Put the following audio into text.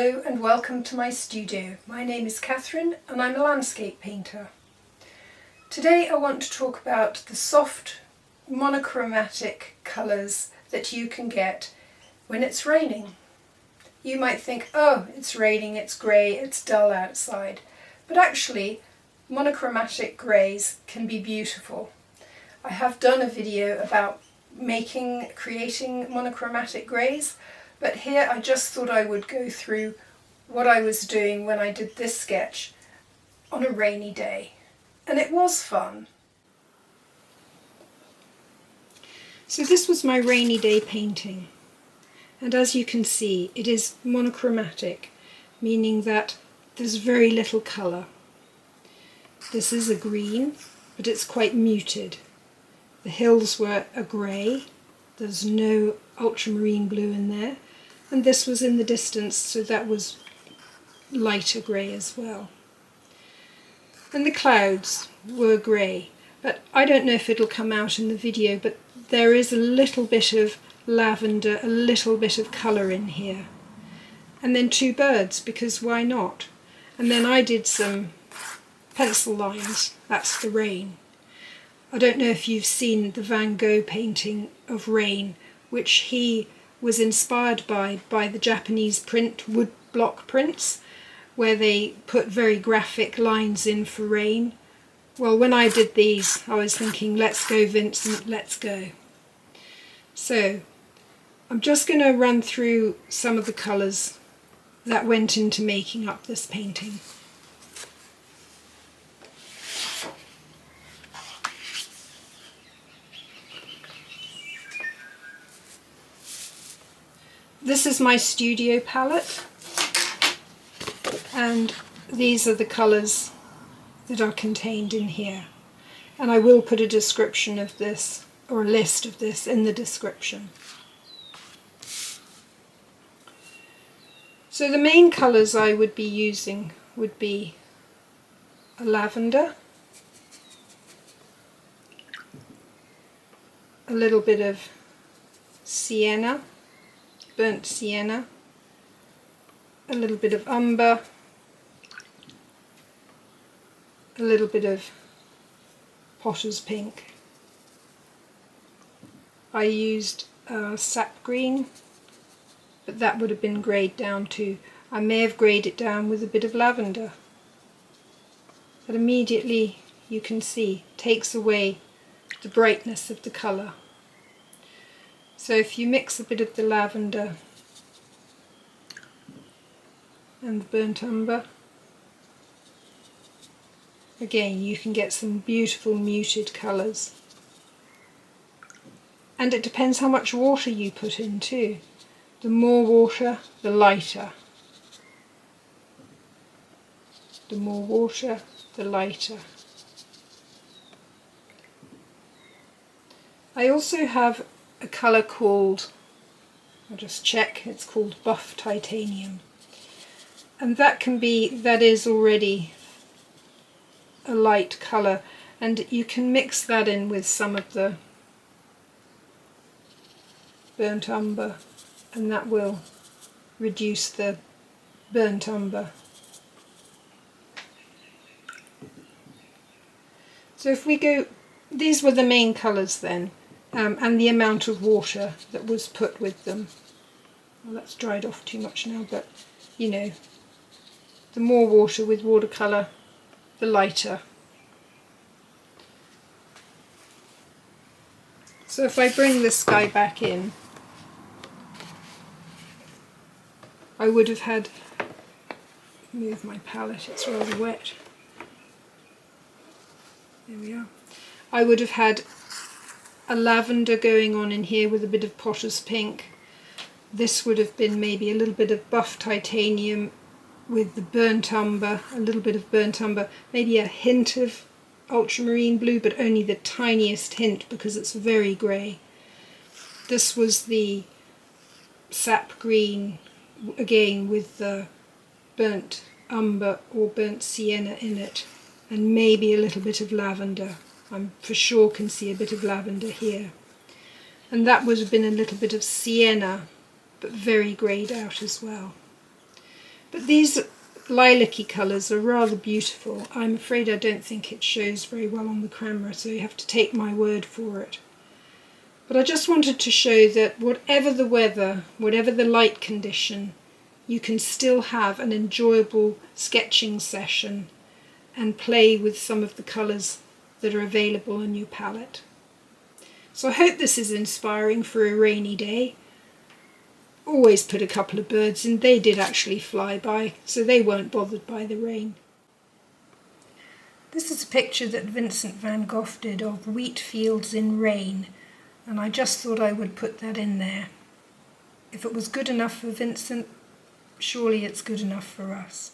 Hello and welcome to my studio. My name is Catherine and I'm a landscape painter. Today I want to talk about the soft monochromatic colours that you can get when it's raining. You might think, oh, it's raining, it's grey, it's dull outside. But actually, monochromatic greys can be beautiful. I have done a video about creating monochromatic greys, but here I just thought I would go through what I was doing when I did this sketch on a rainy day. And it was fun. So this was my rainy day painting. And as you can see, it is monochromatic, meaning that there's very little colour. This is a green, but it's quite muted. The hills were a grey, there's no ultramarine blue in there, and this was in the distance, so that was lighter grey as well. And the clouds were grey, but I don't know if it'll come out in the video, but there is a little bit of lavender, a little bit of colour in here. And then two birds, because why not? And then I did some pencil lines, that's the rain. I don't know if you've seen the Van Gogh painting of rain, which he was inspired by the Japanese wood block prints, where they put very graphic lines in for rain. Well, when I did these, I was thinking, let's go Vincent, let's go. So, I'm just going to run through some of the colours that went into making up this painting. This is my studio palette, and these are the colours that are contained in here. And I will put a description of this, or a list of this, in the description. So the main colours I would be using would be a lavender, a little bit of sienna, burnt sienna, a little bit of umber, a little bit of potter's pink. I used sap green, but that would have been greyed down too. I may have greyed it down with a bit of lavender. But immediately you can see takes away the brightness of the colour. So if you mix a bit of the lavender and the burnt umber, again you can get some beautiful muted colours. And it depends how much water you put in too. The more water, the lighter. The more water, the lighter. I also have a colour called, I'll just check, it's called buff titanium. And that is already a light colour, and you can mix that in with some of the burnt umber, and that will reduce the burnt umber. So if we go, these were the main colours then, and the amount of water that was put with them. Well, that's dried off too much now, but you know, the more water with watercolour, the lighter. So if I bring the sky back in, I would have had, move my palette, it's rather wet. There we are. I would have had a lavender going on in here with a bit of potter's pink. This would have been maybe a little bit of buff titanium with the burnt umber, a little bit of burnt umber, maybe a hint of ultramarine blue, but only the tiniest hint because it's very grey. This was the sap green, again with the burnt umber or burnt sienna in it, and maybe a little bit of lavender. I for sure can see a bit of lavender here. And that would have been a little bit of sienna, but very greyed out as well. But these lilac-y colours are rather beautiful. I'm afraid I don't think it shows very well on the camera, so you have to take my word for it. But I just wanted to show that whatever the weather, whatever the light condition, you can still have an enjoyable sketching session and play with some of the colours that are available in your palette. So I hope this is inspiring for a rainy day. Always put a couple of birds in. They did actually fly by, so they weren't bothered by the rain. This is a picture that Vincent van Gogh did of wheat fields in rain, and I just thought I would put that in there. If it was good enough for Vincent, surely it's good enough for us.